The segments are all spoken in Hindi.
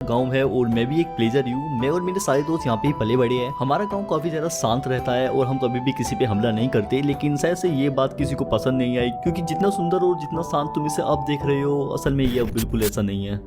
गांव है और मैं भी एक प्लेजर ही हूँ। मैं और मेरे सारे दोस्त यहाँ पे ही पले बड़े हैं। हमारा गांव काफी ज्यादा शांत रहता है और हम कभी भी किसी पे हमला नहीं करते, लेकिन शायद से ये बात किसी को पसंद नहीं आई, क्योंकि जितना सुंदर और जितना शांत तुम इसे अब देख रहे हो, असल में ये अब बिल्कुल ऐसा नहीं है।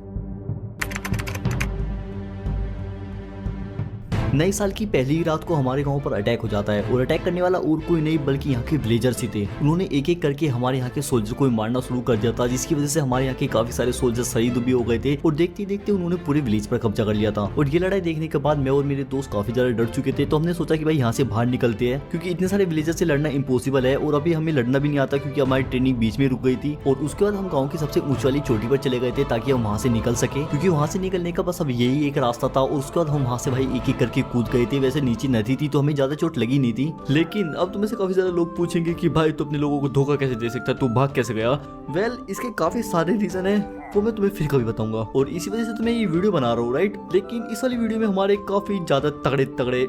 नए साल की पहली ही रात को हमारे गांव पर अटैक हो जाता है और अटैक करने वाला और कोई नहीं बल्कि यहाँ के विलेजर्स ही थे। उन्होंने एक एक करके हमारे यहाँ के सोल्जर को मारना शुरू कर दिया था, जिसकी वजह से हमारे यहाँ के काफी सारे सोल्जर शहीद भी हो गए थे और देखते देखते उन्होंने पूरे विलेज पर कब्जा कर लिया था। और ये लड़ाई देखने के बाद मैं और मेरे दोस्त काफी ज्यादा डर चुके थे, तो हमने सोचा कि भाई यहाँ से बाहर निकलते हैं, क्योंकि इतने सारे विलेजर से लड़ना इम्पॉसिबल है और अभी हमें लड़ना भी नहीं आता, क्योंकि हमारी ट्रेनिंग बीच में रुक गई थी। और उसके बाद हम गाँव की सबसे ऊंची वाली चोटी पर चले गए थे ताकि हम वहाँ से निकल सके, क्योंकि वहाँ से निकलने का बस अब यही एक रास्ता था। और उसके बाद हम वहाँ से भाई एक एक करके कूद गए थे। वैसे नीचे नदी थी तो हमें ज्यादा चोट लगी नहीं थी, लेकिन अब तुम्हें से काफी ज्यादा लोग पूछेंगे कि भाई तू अपने लोगों को धोखा कैसे दे सकता है, तू भाग कैसे गया। वेल, इसके काफी सारे रीजन है, वो मैं तुम्हें फिर कभी बताऊंगा और इसी वजह से तुम्हें ये वीडियो बना रहा हूँ, राइट। लेकिन इस वाली वीडियो में हमारे काफी ज्यादा तगड़े तगड़े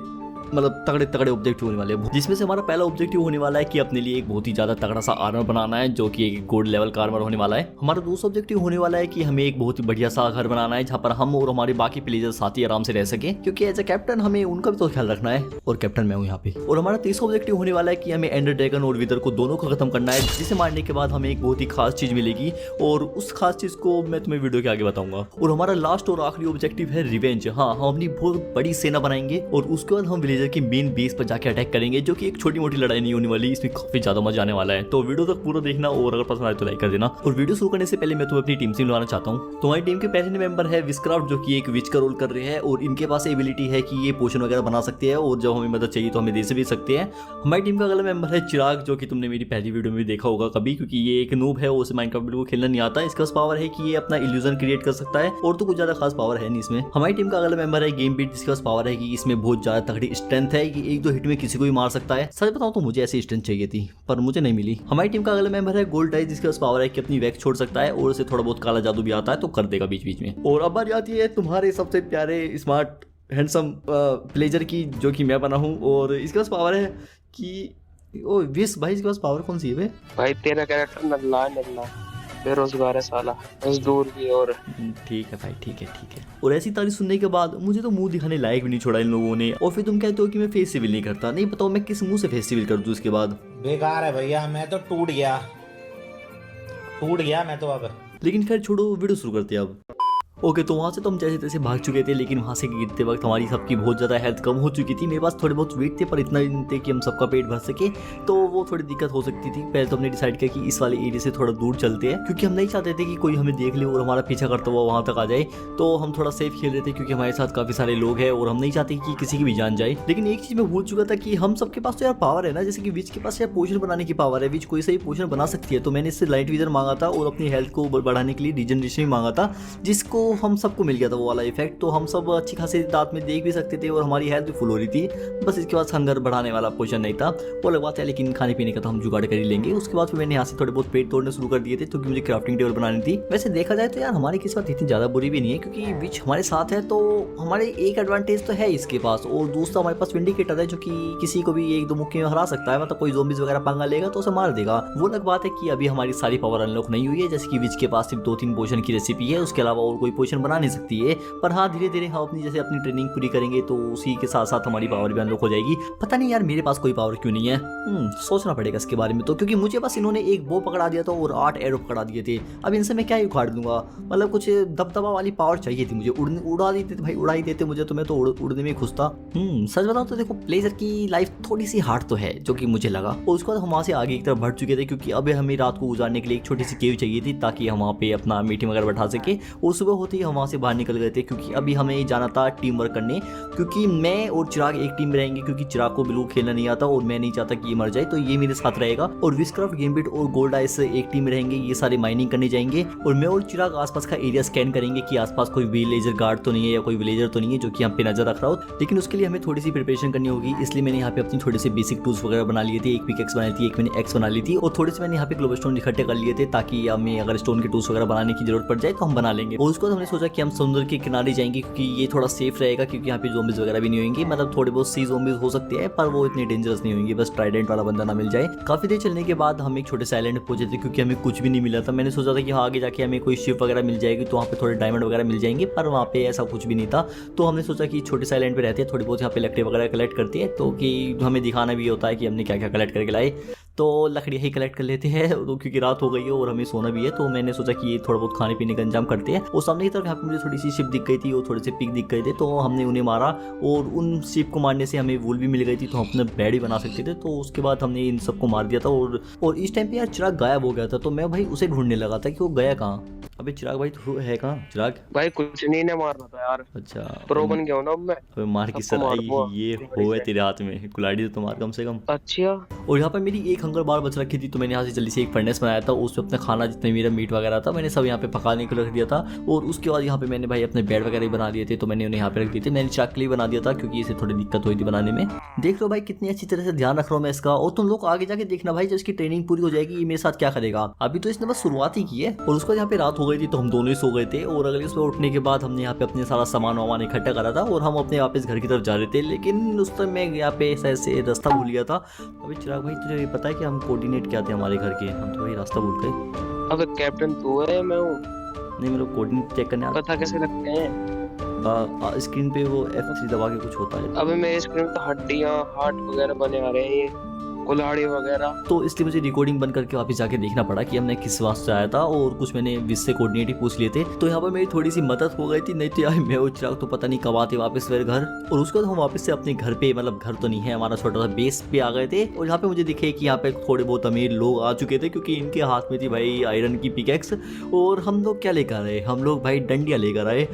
ऑब्जेक्टिव होने वाले हैं, जिसमें से हमारा पहला ऑब्जेक्टिव होने वाला है कि अपने लिए एक बहुत ही ज्यादा तगड़ा सा आर्मर बनाना है, जो कि एक गोल्ड लेवल का आर्मर होने वाला है। हमारा दूसरा ऑब्जेक्टिव होने वाला है कि हमें एक बहुत ही बढ़िया सा घर बनाना है, जहाँ पर हम और हमारे बाकी प्लेयर साथी आराम से रह सके, क्योंकि एज ए कैप्टन हमें उनका भी तो ख्याल रखना है और कैप्टन मैं हूँ यहाँ पे। और हमारा तीसरा ऑब्जेक्टिव होने वाला है कि हमें एंडर ड्रैगन और विदर को दोनों को खत्म करना है, जिसे मारने के बाद हमें एक बहुत ही खास चीज मिलेगी और उस खास चीज को मैं तुम्हें वीडियो के आगे बताऊंगा। और हमारा लास्ट और आखिरी ऑब्जेक्टिव है रिवेंज। हाँ, हम अपनी बहुत बड़ी सेना बनाएंगे और उसके बाद हम विलेजर की मेन बेस जाके अटैक करेंगे, जो कि एक छोटी मोटी लड़ाई नहीं होने वाली। इसमें काफी ज्यादा मजा आने वाला है, तो वीडियो तक पूरा देखना और अगर पसंद आए तो लाइक कर देना। और वीडियो शुरू करने से पहले मैं तुम्हें अपनी टीम से मिलवाना चाहता हूँ। तुम्हारी टीम के पहले मेंबर है विस्क्राफ्ट, जो कि एक विच का रोल कर रहे हैं और इनके पास एबिलिटी है कि ये पोशन वगैरह बना सकते हैं और जब हमें मदद चाहिए तो हमें दे से भी सकते हैं। हमारी टीम का अगला मेंबर है चिराग, जो कि तुमने मेरी पहली वीडियो में देखा होगा कभी, क्योंकि ये एक नूब है, उसे माइनक्राफ्ट को खेलना नहीं आता। इसका पावर है कि ये अपना इल्यूजन क्रिएट कर सकता है और तो कुछ ज्यादा खास पावर है नहीं इसमें। हमारी टीम का अगला मेंबर है गेम बीट, जिसके पास पावर है कि इसमें बहुत ज्यादा तगड़ी स्ट्रेंथ है कि एक दो हिट में किसी को भी मार सकता है। सच बताऊं तो मुझे ऐसी स्ट्रेंथ चाहिए थी पर मुझे नहीं मिली। हमारी टीम का अगला मेंबर है गोल्ड डाइस, जिसके पास पावर है कि अपनी वैक्स छोड़ सकता है और उसे थोड़ा बहुत काला जादू भी आता है तो कर देगा बीच बीच में। और अब बारी आती है तुम्हारे सबसे प्यारे स्मार्ट हैंडसम प्लेजर की, जो कि मैं बना हूं। और इसके पास पावर है कि ओ विश भाई, इसके पास पावर कौन सी है भाई? तेरा कैरेक्टर नल्ला बेरोजगार है साला, मजदूर भी। और ठीक है भाई, ठीक है। और ऐसी तारीफ सुनने के बाद मुझे तो मुंह दिखाने लायक भी नहीं छोड़ा इन लोगों ने, और फिर तुम कहते हो कि मैं फेस सिविल नहीं करता। नहीं बताओ मैं किस मुंह से फेस सिविल कर दूं इसके बाद? बेकार है भैया, मैं तो टूट गया मैं तो अब। लेकिन खैर छोड़ो, वीडियो शुरू करते हैं अब। ओके, तो वहाँ से तो हम जैसे तैसे भाग चुके थे, लेकिन वहाँ से गिरते वक्त हमारी सबकी बहुत ज़्यादा हेल्थ कम हो चुकी थी। मेरे पास थोड़े बहुत वेट थे पर इतना नहीं थे कि हम सबका पेट भर सके, तो वो थोड़ी दिक्कत हो सकती थी। पहले तो हमने डिसाइड किया कि इस वाले एरिया से थोड़ा दूर चलते हैं, क्योंकि हम नहीं चाहते थे कि कोई हमें देख ले और हमारा पीछा करता हुआ वहाँ तक आ जाए। तो हम थोड़ा सेफ खेल रहे थे, क्योंकि हमारे साथ काफ़ी सारे लोग हैं और हम नहीं चाहते कि किसी की भी जान जाए। लेकिन एक चीज़ मैं भूल चुका था कि हम सबके पास तो यार पावर है ना, जैसे कि विच के पास यार पोशन बनाने की पावर है। विच कोई सही पोशन बना सकती है, तो मैंने इससे लाइट विजन मांगा था और अपनी हेल्थ को बढ़ाने के लिए रीजनरेशन मांगा था, जिसको हम सबको मिल गया वो वाला इफेक्ट। तो हम सब अच्छी खासी रात में देख भी सकते थे और हमारी हेल्थ भी फुल हो रही थी। बस इसके बाद हंगर बढ़ाने वाला पोशन नहीं था, वो अलग बात है, लेकिन खाने पीने का तो हम जुगाड़ कर ही लेंगे। उसके बाद फिर मैंने यहाँ से थोड़े बहुत पेट तोड़ने शुरू कर दिए थे, क्योंकि मुझे क्राफ्टिंग टेबल बनानी थी। वैसे देखा जाए तो यार हमारी किस्मत इतनी ज्यादा बुरी भी नहीं है, क्योंकि विच हमारे साथ है, तो हमारे एक एडवांटेज तो है इसके पास। और दूसरा हमारे पास विंडिकेटर है, जो कि किसी को भी एक दो मुक्के में हरा सकता है, मतलब कोई ज़ॉम्बीज़ वगैरह पंगा लेगा तो उसे मार देगा। वो अलग बात है कि अभी हमारी सारी पावर अनलॉक नहीं हुई है, जैसे कि विच के पास सिर्फ 2-3 पोशन की रेसिपी है, उसके अलावा और कोई पोशन बना नहीं सकती है। पर हाँ, धीरे धीरे हम अपनी ट्रेनिंग पूरी करेंगे तो उसी के साथ साथ हमारी पावर भी अनलॉक हो जाएगी। पता नहीं यार मेरे पास कोई पावर क्यों नहीं है, सोचना पड़ेगा इसके बारे में। तो क्योंकि मुझे बस इन्होंने एक बो पकड़ा दिया था और 8 एरो पकड़ा दिए थे, अब इनसे मैं क्या ही उखाड़ दूंगा। मतलब कुछ दबदबा वाली पावर चाहिए थी मुझे, उड़ा देते भाई, उड़ा ही देते मुझे, तो मैं तो उड़ने में खुश था। सच बताऊं तो देखो, प्लेजर की लाइफ थोड़ी सी हार्ड तो है, जो कि मुझे लगा। और उसके बाद हम वहाँ से आगे की तरफ बढ़ चुके थे, क्योंकि अब हमें रात को गुजारने के लिए एक छोटी सी केव चाहिए थी, ताकि हम वहाँ पे अपना मीटिंग वगैरह बैठा सके। और सुबह होते ही हम वहाँ से बाहर निकल गए थे, क्योंकि अभी हमें जाना था टीम वर्क करने, क्योंकि मैं और चिराग एक टीम में रहेंगे, क्योंकि चिराग को बिल्कुल खेलना नहीं आता और मैं नहीं चाहता कि ये मर जाए, तो ये मेरे साथ रहेगा। और विस्क्राफ्ट, गेमबिट और गोल्ड आइस एक टीम में रहेंगे, ये सारे माइनिंग करने जाएंगे। और मैं और चिराग आसपास का एरिया स्कैन करेंगे कि आसपास कोई विलेजर गार्ड तो नहीं है या कोई विलेजर तो नहीं है जो कि हम पे नजर रख रहा हो। लेकिन उसके लिए हमें थोड़ी सी प्रिपरेशन करनी होगी, इसलिए मैंने यहाँ पे अपनी थोड़ी सी बेसिक टूल्स वगैरह बना लिए थे। एक पिकेक्स बनाई थी, एक मैंने एक्स बना ली थी, और थोड़ी सी मैंने यहाँ पे ग्लोबल स्टोन इकट्ठे कर लिए थे, ताकि हमें अगर स्टोन के टूल्स वगैरह बनाने की जरूरत पड़ जाए तो हम बना लेंगे। और उसको हमने सोचा कि हम समुद्र के किनारे जाएंगे क्योंकि ये थोड़ा सेफ रहेगा, क्योंकि यहाँ पे ज़ॉम्बीज वगैरह भी नहीं होंगे, मतलब थोड़े बहुत सी ज़ॉम्बीज हो सकते हैं पर वो इतने डेंजरस नहीं होंगे, बस ट्राइडेंट वाला बंदा ना मिल जाए। काफी देर चलने के बाद हम एक छोटे से आइलैंड पे पहुंचे थे क्योंकि हमें कुछ भी नहीं मिला था। मैंने सोचा था कि हाँ आगे जाके हमें कोई शिप वगैरह मिल जाएगी तो वहाँ पे थोड़े डायमंड वगैरह मिल जाएंगे, पर वहाँ पे ऐसा कुछ भी नहीं था। तो हमने सोचा कि छोटे से आइलैंड पे रहते हैं, थोड़ी बहुत यहाँ पे लकड़ी वगैरह कलेक्ट करते हैं, तो कि हमें दिखाना भी होता है कि हमने क्या क्या कलेक्ट करके लाए। तो लकड़ियाँ ही कलेक्ट कर लेते हैं तो क्योंकि रात हो गई है और हमें सोना भी है, तो मैंने सोचा कि ये थोड़ा बहुत खाने पीने का इंतजाम करते हैं। और सामने की तरफ यहाँ पे मुझे थोड़ी सी शिप दिख गई थी और थोड़े से पिग दिख गए थे, तो हमने उन्हें मारा और उन शिप को मारने से हमें वूल भी मिल गई थी, तो हम अपना बेड भी बना सकते थे। तो उसके बाद हमने इन सबको मार दिया था और इस टाइम पे यार चिराग गायब हो गया था, तो मैं भाई उसे ढूंढने लगा था कि वो गया कहाँ। अबे चिराग भाई तू है कहाँ? चिराग भाई कुछ नहीं ने मारना था यार, अच्छा प्रो बन गया हूं ना अब मैं। अबे मार की सबको मार सराई दूंगा ये कुल्हाड़ी हो है से। तेरे हाथ में कुल्हाड़ी तो मार कम से कम। अच्छा और यहाँ पर मेरी एक हंगर बार बच रखी थी, तो मैंने यहाँ से जल्दी से एक फर्नेस बनाया था, उसमें अपना खाना जितना मेरा मीट वगैरह था मैंने सब यहाँ पे पकाने को रख दिया था। और उसके बाद यहाँ पे मैंने भाई अपने बेड वगैरह भी बना लिए थे, तो मैंने उन्हें यहाँ पे रख दिए थे। मैंने चाक के लिए बना दिया था क्योंकि इसे थोड़ी दिक्कत हुई थी बनाने में। देख लो भाई कितनी अच्छी तरह से ध्यान रख रहा हूँ मैं इसका। और तुम लोग आगे जाके देखना भाई जब इसकी ट्रेनिंग पूरी हो जाएगी ये मेरे साथ क्या करेगा। अभी तो इसने बस शुरुआत ही की है। और उसके बाद यहाँ पे रात हो गई थी तो हम दोनों ही सो गए थे, और अगले सुबह उठने के बाद हमने यहाँ पे अपने सारा सामान वामान इकट्ठा करा था और हम अपने वापस घर की तरफ जा रहे थे। लेकिन उस टाइम मैं यहाँ पे ऐसे रास्ता भूल गया था। अभी चिराग भाई तुझे ये पता है कि हम कोऑर्डिनेट क्या थे हमारे घर के? हम तो भाई रास्ता भूल गए। अब कैप्टन तू है मैं हूँ, नहीं मेरे को कोऑर्डिनेट चेक करने पता कैसे लगते हैं? स्क्रीन पे वो F3 दबा के कुछ होता है, अबे मेरे स्क्रीन पे तो हड्डियां हार्ट वगैरह बने आ रहे हैं, ये कुल्हाड़ी वगैरह। तो इसलिए मुझे रिकॉर्डिंग बंद करके वापस जाके देखना पड़ा कि हमने किस वास्ते आया था, और कुछ मैंने विश से कोऑर्डिनेट ही पूछ लिए थे। तो यहाँ पर मेरी थोड़ी सी मदद हो गई थी, नहीं तो यार मैं और चिराग तो पता नहीं कब आते वापस मेरे घर। और उसके बाद हम वापस से अपने घर पे, मतलब घर तो नहीं है हमारा, छोटा सा बेस पे आ गए थे। और यहाँ पे मुझे दिखे कि यहाँ पे थोड़े बहुत अमीर लोग आ चुके थे क्योंकि इनके हाथ में थी भाई आयरन की पिकेक्स। और हम लोग क्या लेकर आए? हम लोग भाई डंडियाँ लेकर आए,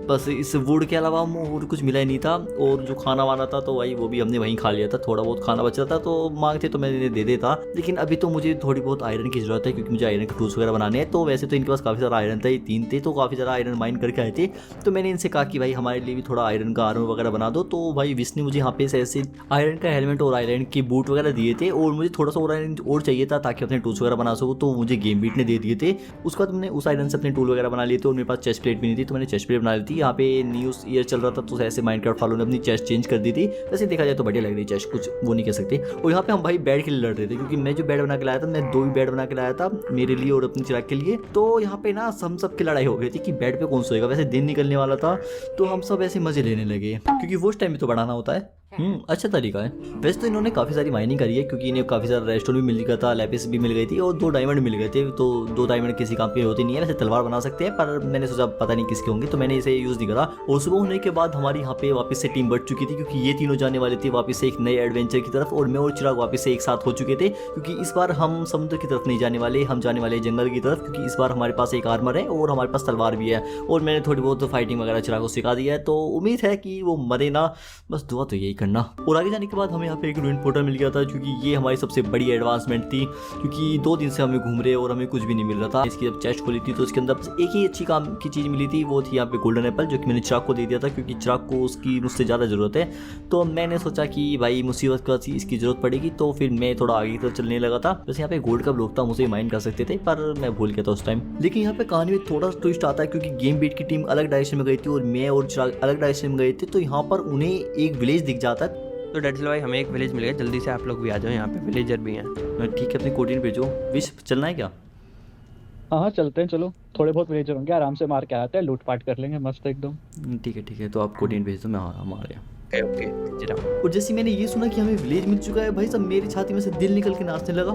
बस इस वुड के अलावा और कुछ मिला ही नहीं था। और जो खाना वाना था तो भाई वो भी हमने वहीं खा लिया था, थोड़ा बहुत खाना बचा था तो मांगते तो मैंने दे देता। लेकिन अभी तो मुझे थोड़ी बहुत आयरन की जरूरत है क्योंकि मुझे आयरन के टूल्स वगैरह बनाने हैं। तो वैसे तो इनके पास काफ़ी सारा आयरन था, ये 3 थे तो काफ़ी सारा आयरन माइन करके आए थे। तो मैंने इनसे कहा कि भाई हमारे लिए भी थोड़ा आयरन का आर्मर वगैरह बना दो। तो भाई विश ने मुझे यहाँ पे ऐसे आयरन का हेलमेट और आयरन के बूट वगैरह दिए थे, और मुझे थोड़ा सा और आयरन और चाहिए था ताकि अपने टूल्स वगैरह बना सकूँ, तो मुझे गेम बीट ने दे दिए थे। उसके बाद मैंने उस आयरन से अपने टूल वगैरह बना लिए थे, और मेरे पास चेस्ट प्लेट भी नहीं थी तो मैंने चेस्ट प्लेट बना ली थी। यहाँ पे न्यू ईयर चल रहा था तो ऐसे माइनक्राफ्ट वालों ने अपनी चेस्ट चेंज कर दी थी। वैसे देखा जाए तो बढ़िया लग रही चेस्ट, कुछ वो नहीं कह सकते। और यहाँ पे हम भाई बेड के लिए लड़ रहे थे क्योंकि मैं जो बेड बना के लाया था, मैं 2 ही बेड बना के लाया था मेरे लिए और अपने चिराग के लिए। तो यहाँ पे ना हम सब की लड़ाई हो गई थी कि बेड पे कौन सोएगा। वैसे दिन निकलने वाला था तो हम सब ऐसे मजे लेने लगे क्योंकि वो उस टाइम में तो बढ़ाना होता है। अच्छा तरीका है। वैसे तो इन्होंने काफ़ी सारी माइनिंग करी है क्योंकि इन्हें काफ़ी सारा रेस्टोरेंट भी मिल गया था, लैपिस भी मिल गई थी और 2 डायमंड मिल गए थे। तो 2 डायमंड किसी काम के होते नहीं है, वैसे तलवार बना सकते हैं, पर मैंने सोचा पता नहीं किसके होंगे तो मैंने इसे यूज़ नहीं करा। और सुबह होने के बाद हमारी यहाँ पे वापस से टीम बढ़ चुकी थी क्योंकि ये तीनों जाने वाले थे वापस से एक नए एडवेंचर की तरफ, और मैं और चिराग वापस से एक साथ हो चुके थे क्योंकि इस बार हम समुद्र की तरफ नहीं जाने वाले, हम जाने वाले जंगल की तरफ, क्योंकि इस बार हमारे पास एक आर्मर है और हमारे पास तलवार भी है और मैंने थोड़ी बहुत फाइटिंग वगैरह चिराग को सिखा दिया है। तो उम्मीद है कि वो मरे ना, बस दुआ तो यही करना। और आगे के बाद हमें यहाँ पे एक रूइन पोर्टल मिल गया था क्योंकि ये हमारी सबसे बड़ी एडवांसमेंट थी क्योंकि 2 दिन से हमें घूम रहे और हमें कुछ भी नहीं मिल रहा था। इसकी जब चेस्ट खोली थी तो इसके अंदर बस एक ही अच्छी काम की चीज़ मिली थी, वो थी यहाँ पे गोल्डन एप्पल, जो कि मैंने चिराग को दे दिया था क्योंकि चिराग को उसकी मुझसे ज़्यादा ज़रूरत है। तो मैंने सोचा कि भाई मुसीबत का इसकी ज़रूरत पड़ेगी, तो फिर मैं थोड़ा आगे की तरफ चलने लगा था। वैसे यहाँ पे गोल्ड का ब्लॉक था, मुझे माइन कर सकते थे पर मैं भूल गया था उस टाइम। लेकिन यहाँ पे कहानी में थोड़ा ट्विस्ट आता है क्योंकि गेम बीट की टीम अलग डायरेक्शन में गई थी और मैं और चिराग अलग डायरेक्शन में गए थे। तो यहाँ पर उन्हें एक विलेज दिख जाता है। तो डेडल भाई हमें एक विलेज मिल गया, जल्दी से आप लोग भी आ जाओ, यहाँ पे विलेजर भी हैं। ठीक है अपनी कोऑर्डिनेट भेजो। विश चलना है क्या? हाँ चलते हैं, चलो थोड़े बहुत विलेजर होंगे, आराम से मार के आते हैं, लूटपाट कर लेंगे मस्त एकदम। ठीक है तो आप कोऑर्डिनेट भेज दो, मैं हम आ गया। ओके जरा। और जैसे मैंने ये सुना कि हमें विलेज मिल चुका है भाई सब मेरी छाती में से दिल निकल के नाचने लगा।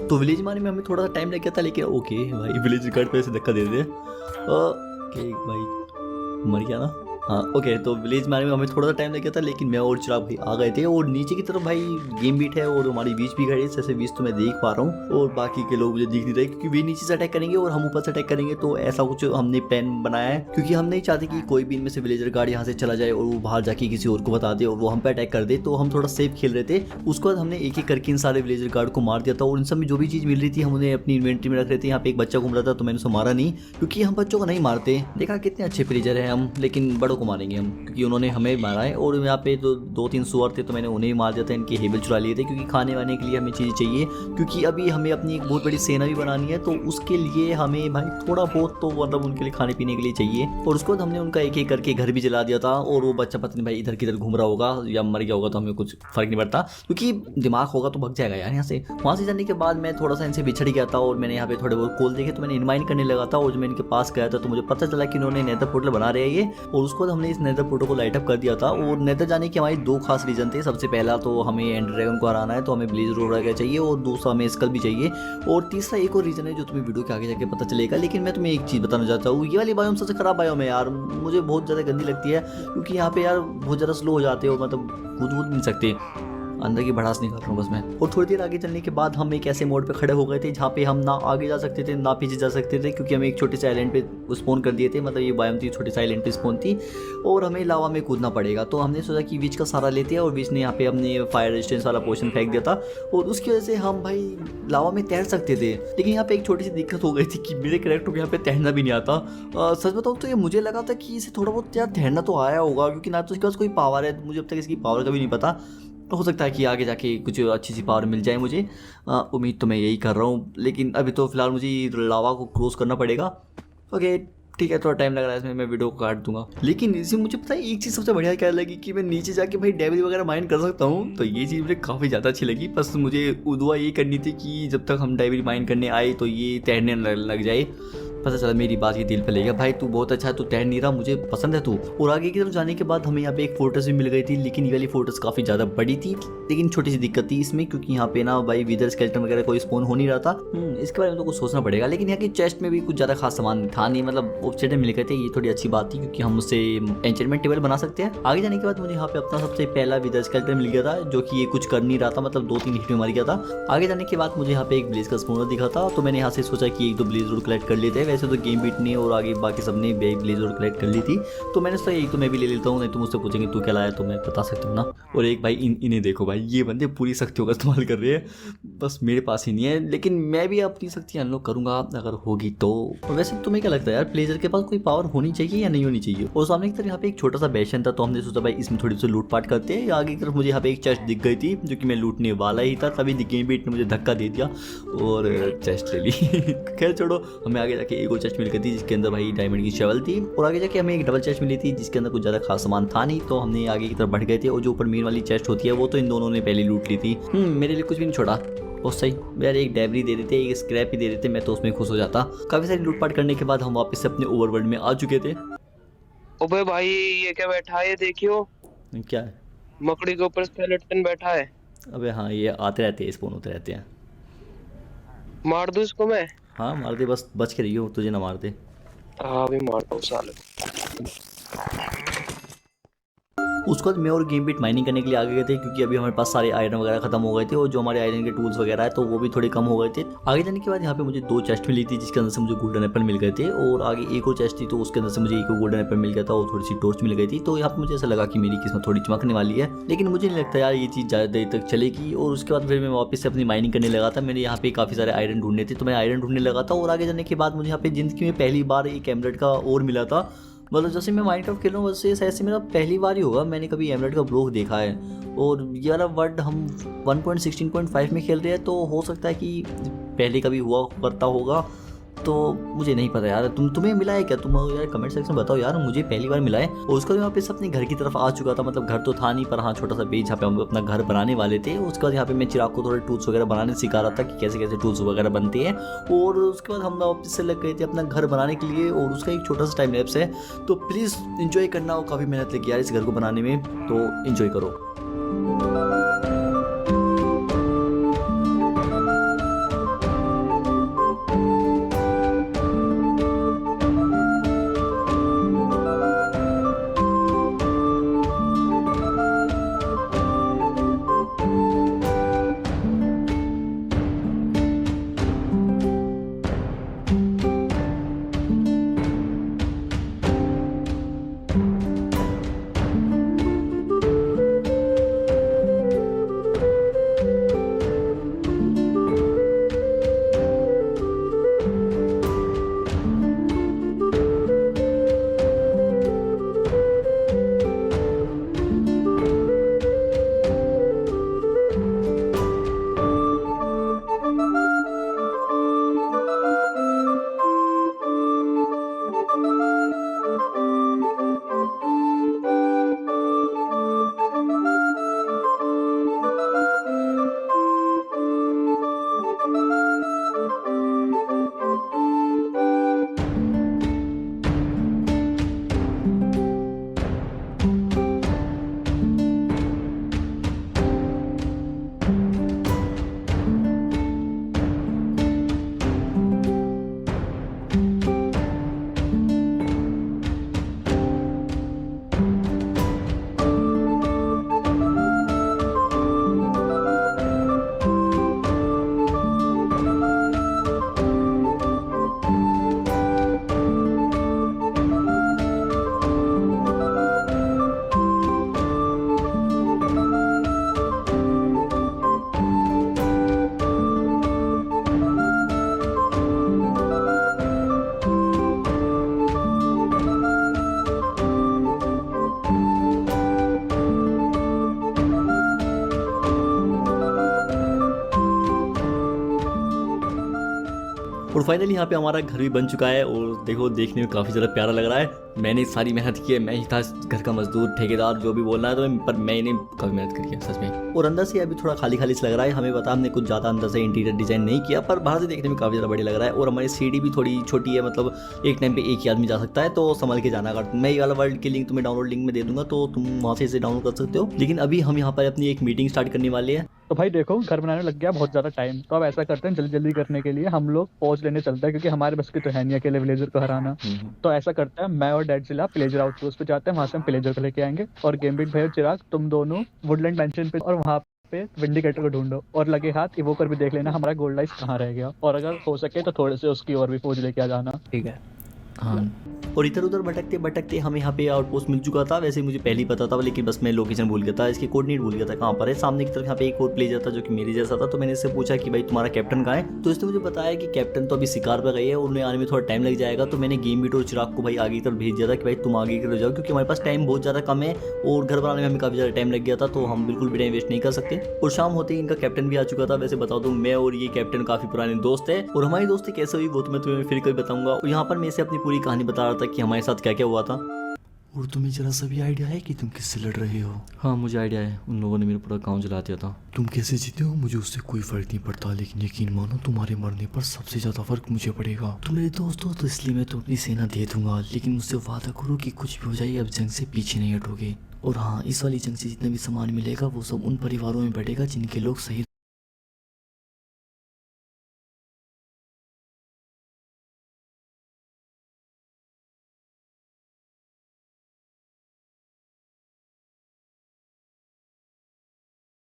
तो विलेज मारने में हमें थोड़ा सा टाइम लग गया था, लेकिन ओके भाई विलेज गार्ड पे ऐसे धक्का दे दे ओके भाई मर गया ना। हाँ ओके, तो विलेज मारने में हमें थोड़ा सा टाइम लग गया था लेकिन मैं और चिराग भाई आ गए थे। और नीचे की तरफ भाई गेम बीट है और हमारी बीच भी खड़ी है, जैसे बीच तो मैं देख पा रहा हूँ और बाकी के लोग मुझे दिख नहीं रहे क्योंकि वे नीचे से अटैक करेंगे और हम ऊपर से अटैक करेंगे। तो ऐसा कुछ हमने प्लान बनाया है क्योंकि हम नहीं चाहते कि कोई भी इनमें से विलेजर गार्ड यहाँ से चला जाए और वो बाहर जाके किसी और को बता दे और वो हम पे अटैक कर दे। तो हम थोड़ा सेफ खेल रहे थे। उसके बाद हमने एक एक करके इन सारे विलेजर गार्ड को मार दिया था और इन सब में जो भी चीज़ मिल रही थी हम उन्हें अपनी इन्वेंट्री में रख रहे थे। यहाँ पे एक बच्चा घूम रहा था तो मैंने उसको मारा नहीं क्योंकि हम बच्चों को नहीं मारते। देखा कितने अच्छे विलेजर हैं हम, लेकिन बड़ों झाड़ू को मारेंगे हम, क्योंकि उन्होंने हमें मारा है। और यहाँ पे तो 2-3 सुअर थे तो मैंने उन्हें ही मार दिया था, इनके हेबल चुरा लिए थे, क्योंकि खाने वाने के लिए हमें चीज़ें चाहिए, क्योंकि अभी हमें अपनी एक बहुत बड़ी सेना भी बनानी है। तो उसके लिए हमें भाई थोड़ा बहुत तो मतलब उनके लिए खाने पीने के लिए चाहिए। और उसके बाद हमने उनका एक एक करके घर भी जला दिया था। और वो बच्चा पता नहीं भाई इधर किधर घूम रहा होगा या मर गया होगा, तो हमें कुछ फर्क नहीं पड़ता, क्योंकि दिमाग होगा तो भग जाएगा यार यहाँ से। वहाँ से जाने के बाद मैं थोड़ा सा इनसे बिछड़ गया था और मैंने यहाँ पे थोड़े बहुत कोल देखे, तो मैंने इनमाइन करने लगा था। और जब मैं इनके पास गया था तो मुझे पता चला कि इन्होंने नेदर पोर्टल बना रहे हैं ये। और उसके बाद हमने इस नेदर पोर्टल को लाइट अप कर दिया था। और नेदर जाने के हमारी 2 खास रीजन थे। सबसे पहला तो हमें एंडर ड्रैगन को हराना है, तो हमें ब्लेजर रोड चाहिए, और दूसरा हमें स्कल भी चाहिए। और तीसरा एक और रीजन है जो तुम्हें वीडियो के आगे जाके पता चलेगा। लेकिन मैं तुम्हें एक चीज़ बताना चाहता हूँ, ये वाली बायोम सबसे खराब बायोम है यार, मुझे बहुत ज़्यादा गंदी लगती है, क्योंकि यहाँ पे यार बहुत ज़्यादा स्लो हो जाते हो, मतलब कूद नहीं सकते, अंदर की भड़ास नहीं कर रहा हूँ बस मैं। और थोड़ी देर आगे चलने के बाद हम एक ऐसे मोड पे खड़े हो गए थे जहाँ पे हम ना आगे जा सकते थे ना पीछे जा सकते थे, क्योंकि हमें एक छोटे से आइलैंड पे स्पॉन कर दिए थे। मतलब ये बायोम थी, छोटे से आइलैंड पे स्पॉन थी, और हमें लावा में कूदना पड़ेगा। तो हमने सोचा कि विच का सहारा लेते हैं, और विच ने यहाँ पे अपने फायर रेजिस्टेंस वाला पोशन फेंक दिया था, और उसकी वजह से हम भाई लावा में तैर सकते थे। लेकिन यहाँ पे एक छोटी सी दिक्कत हो गई थी कि मेरे कैरेक्टर को यहाँ पे तैरना भी नहीं आता। सच बताऊँ तो ये मुझे लगा था कि इसे थोड़ा बहुत यार तैरना तो आया होगा, क्योंकि ना तो इसके पास कोई पावर है, मुझे अब तक इसकी पावर का भी नहीं पता। तो हो सकता है कि आगे जाके कुछ अच्छी सी पावर मिल जाए मुझे, उम्मीद तो मैं यही कर रहा हूँ। लेकिन अभी तो फिलहाल मुझे लावा को क्रॉस करना पड़ेगा। ओके ठीक है, थोड़ा टाइम लग रहा है इसमें, मैं वीडियो को काट दूंगा। लेकिन इसमें मुझे पता है एक चीज़ सबसे बढ़िया क्या लगी, कि मैं नीचे जाके भाई डेविल वगैरह माइन कर सकता हूँ। तो ये चीज़ मुझे काफ़ी ज़्यादा अच्छी लगी। बस मुझे दुआ ये करनी थी कि जब तक हम डेविल माइन करने आए तो ये तैरने लग जाए। पता चला मेरी बात ये दिल पे ले गया, भाई तू बहुत अच्छा है, तू तैर नहीं रहा, मुझे पसंद है तू। और आगे की तरफ जाने के बाद हमें यहाँ पे एक फोर्ट्रेस भी मिल गई थी, लेकिन ये वाली फोर्ट्रेस काफ़ी ज़्यादा बड़ी थी। लेकिन छोटी सी दिक्कत थी इसमें, क्योंकि यहाँ पे ना भाई विदर स्केलेटन वगैरह कोई स्पॉन हो नहीं रहा था। इसके बारे में तो कुछ सोचना पड़ेगा। लेकिन यहाँ की चेस्ट में भी कुछ ज़्यादा खास सामान था नहीं, मतलब ऑब्सीडियन मिल गए थे, ये थोड़ी अच्छी बात थी, क्योंकि हम उससे एन्चेंटमेंट टेबल बना सकते हैं। आगे जाने के बाद मुझे यहाँ पे अपना सबसे पहला विदर स्केलेटन मिल गया था, जो कि ये कुछ कर नहीं रहा था, मतलब 2-3 हिट में मर गया था। आगे जाने के बाद मुझे यहाँ पे एक ब्लेज का स्पॉनर दिखा था, तो मैंने यहाँ से सोचा कि 1-2 ब्लेज रोड कलेक्ट कर लेते हैं। वैसे तो गेम बीट और आगे बाकी सबने ब्लेज रोड कलेक्ट कर ली थी, तो मैंने सोचा एक तो मैं भी ले लेता हूँ, नहीं तो मुझसे पूछेंगे तू क्या लाया, तो मैं बता सकता हूँ ना। और एक भाई इन्हें देखो भाई, ये बंदे पूरी शक्तियों का इस्तेमाल कर रहे हैं, बस मेरे पास ही नहीं है। लेकिन मैं भी अपनी शक्ति अनलॉक करूँगा अगर होगी तो। और वैसे तुम्हें क्या लगता है यार, ब्लेजर के पास कोई पावर होनी चाहिए या नहीं होनी चाहिए? और सामने की तरफ यहाँ पे एक छोटा सा बेसन था, तो हमने सोचा भाई इसमें थोड़ी सी लूटपाट करते हैं। आगे की तरफ मुझे यहाँ पे एक चेस्ट दिख गई थी, जो कि मैं लूटने वाला ही था, तभी गेम बीट ने मुझे धक्का दे दिया और चेस्ट ले ली। खैर छोड़ो, हमें आगे जाके एक और चेस्ट मिल गई थी, जिसके अंदर भाई डायमंड की शवल थी। और आगे जाके हमें एक डबल चेस्ट मिली थी, जिसके अंदर कुछ ज़्यादा खास सामान था नहीं, तो हमने आगे की तरफ बढ़ गए थे। और जो ऊपर मेन वाली चेस्ट होती है वो तो इन दोनों ने पहले लूट ली थी। मेरे लिए कुछ भी नहीं छोड़ा, बहुत सही यार, एक डेबरी दे देते, एक स्क्रैप ही दे देते, मैं तो उसमें खुश हो जाता। काफ़ी सारी लूटपाट करने के बाद हम वापस से अपने ओवरवर्ल्ड में आ चुके थे। ओबे भाई ये क्या बैठा है, ये देखियो क्या है? मकड़ी के ऊपर स्केलेटन बैठा है। अबे हाँ, ये आते रहते हैं, स्पॉन होते रहते हैं। मार दूं इसको मैं? हाँ मार दे, बस बच के रहियो, तुझे ना मार दे। हाँ अभी मारता हूँ साले। उसके बाद मैं और गेम बीट माइनिंग करने के लिए आ गए थे, क्योंकि अभी हमारे पास सारे आयरन वगैरह खत्म हो गए थे, और जो हमारे आयरन के टूल्स वगैरह है तो वो भी थोड़े कम हो गए थे। आगे जाने के बाद यहाँ पे मुझे 2 चेस्ट मिली थी, जिसके अंदर से मुझे गोल्डन एप्पल मिल गए थे, और आगे एक और चेस्ट थी, तो उसके अंदर से मुझे एक गोल्डन एप्पल मिल गया था और थोड़ी सी टॉर्च मिल गई थी। तो यहाँ पे मुझे ऐसा लगा कि मेरी किस्मत थोड़ी चमकने वाली है, लेकिन मुझे नहीं लगता यार ये चीज़ ज़्यादा देर तक चलेगी। और उसके बाद फिर मैं वापस से अपनी माइनिंग करने लगा था। मैंने यहाँ पे काफ़ी सारे आयरन ढूंढने थे, तो मैं आयरन ढूंढने लगा था। और आगे जाने के बाद मुझे यहाँ पे ज़िंदगी में पहली बार एक एमरेट का और मिला था। मतलब जैसे मैं माइनक्राफ्ट खेल रहा हूँ, वैसे ऐसे मेरा पहली बार ही होगा मैंने कभी एमरेट का ब्लॉक देखा है। और ये वाला वर्ड हम 1.16.5 में खेल रहे हैं, तो हो सकता है कि पहले कभी हुआ करता होगा, तो मुझे नहीं पता यार। तुम्हें मिला है क्या? तुम यार कमेंट सेक्शन में बताओ यार, मुझे पहली बार मिला है। और उसके बाद मैं वापस अपने घर की तरफ आ चुका था, मतलब घर तो था नहीं, पर हाँ छोटा सा पेज जहाँ पे हम अपना घर बनाने वाले थे। उसके बाद यहाँ पे मैं चिराग को थोड़े टूल्स वगैरह बनाने सिखा रहा था कि कैसे कैसे टूल्स वगैरह बनते हैं। और उसके बाद हम वापस से लग गए थे अपना घर बनाने के लिए, और उसका एक छोटा सा टाइम लैप्स है, तो प्लीज़ इन्जॉय करना। और काफ़ी मेहनत लगी यार इस घर को बनाने में, तो इन्जॉय करो। और फाइनली यहाँ पे हमारा घर भी बन चुका है और देखो देखने में काफ़ी ज़्यादा प्यारा लग रहा है। मैंने सारी मेहनत की है, मैं ही था घर का मजदूर ठेकेदार जो भी बोलना है तो पर मैंने काफ़ी मेहनत करी है सच में। और अंदर से अभी थोड़ा खाली खाली से लग रहा है, हमें पता हमने कुछ ज़्यादा अंदर से इंटीरियर डिज़ाइन नहीं किया, पर बाहर से देखने में काफ़ी ज़्यादा बढ़िया लग रहा है। और हमारी सीढ़ी भी थोड़ी छोटी है, मतलब एक टाइम पे एक ही आदमी जा सकता है, तो संभल के जाना। अगर मैं ये वाला वर्ल्ड की लिंक तुम्हें डाउनलोड लिंक में दे दूंगा तो तुम वहाँ से इसे डाउनलोड कर सकते हो। लेकिन अभी हम यहाँ पर अपनी एक मीटिंग स्टार्ट करने वाले हैं। तो भाई देखो घर बनाने लग गया बहुत ज़्यादा टाइम, तो अब ऐसा करते हैं जल्दी जल्दी करने के लिए हम लोग पहुंच लेने चलते हैं, क्योंकि हमारे बस की तो है नहीं अकेले विलेजर को हराना। तो ऐसा करते हैं मैं और डैडजिला विलेजर आउटपोस्ट पे जाते हैं, वहाँ से हम विलेजर को लेके आएंगे। और गेमबिट भाई और चिराग तुम दोनों वुडलैंड मेंशन पे और वहाँ पे विंडिकेटर को ढूंढो, और लगे हाथ इवोकर भी देख लेना हमारा गोल्ड लाइस कहाँ रह गया, और अगर हो सके तो थोड़े से उसकी और भी फौज लेके आ जाना। ठीक है। हाँ, और इधर उधर भटकते भटकते हमें यहाँ पे आउटपोस्ट मिल चुका था। वैसे मुझे पहले ही पता था, लेकिन बस मैं लोकेशन भूल गया था, इसके कोऑर्डिनेट भूल गया था कहाँ पर है। सामने की तरफ यहाँ पे एक और प्लेजर था जो कि मेरे जैसा था, तो मैंने इससे पूछा कि भाई तुम्हारा कैप्टन कहाँ है। तो इसने मुझे बताया कि कैप्टन तो अभी शिकार पर गई है, उन्हें आने में थोड़ा टाइम लग जाएगा। तो मैंने गेम बीट और चिराग को भाई आगे की तरफ भेज दिया था कि भाई तुम आगे की तरफ जाओ, क्योंकि हमारे पास टाइम बहुत ज़्यादा कम है और घर बनाने में हमें काफ़ी ज़्यादा टाइम लग गया था, तो हम बिल्कुल भी टाइम वेस्ट नहीं कर सकते। और शाम होते ही इनका कैप्टन भी आ चुका था। वैसे बता दूं मैं और ये कैप्टन काफ़ी पुराने दोस्त है, और हमारी दोस्ती कैसे हुई वो तो मैं तुम्हें फिर कभी बताऊंगा। और यहाँ पर मैं इसे अपनी पूरी कहानी बता रहा था कि हमारे साथ क्या क्या हुआ था। और तुम्हें जरा सा भी आइडिया है कि तुम किससे लड़ रहे हो? हाँ मुझे आइडिया है, उन लोगों ने मेरा पूरा गाँव जला दिया था। तुम कैसे जीते हो मुझे उससे कोई फर्क नहीं पड़ता, लेकिन यकीन मानो तुम्हारे मरने पर सबसे ज़्यादा फर्क मुझे पड़ेगा। तुम मेरे दोस्त हो तो इसलिए मैं तो अपनी सेना दे दूंगा, लेकिन मुझसे वादा करो कि कुछ भी हो जाए अब जंग से पीछे नहीं हटोगे। और हाँ, इस वाली जंग से जितना भी सामान मिलेगा वो सब उन परिवारों में बढ़ेगा जिनके लोग शहीद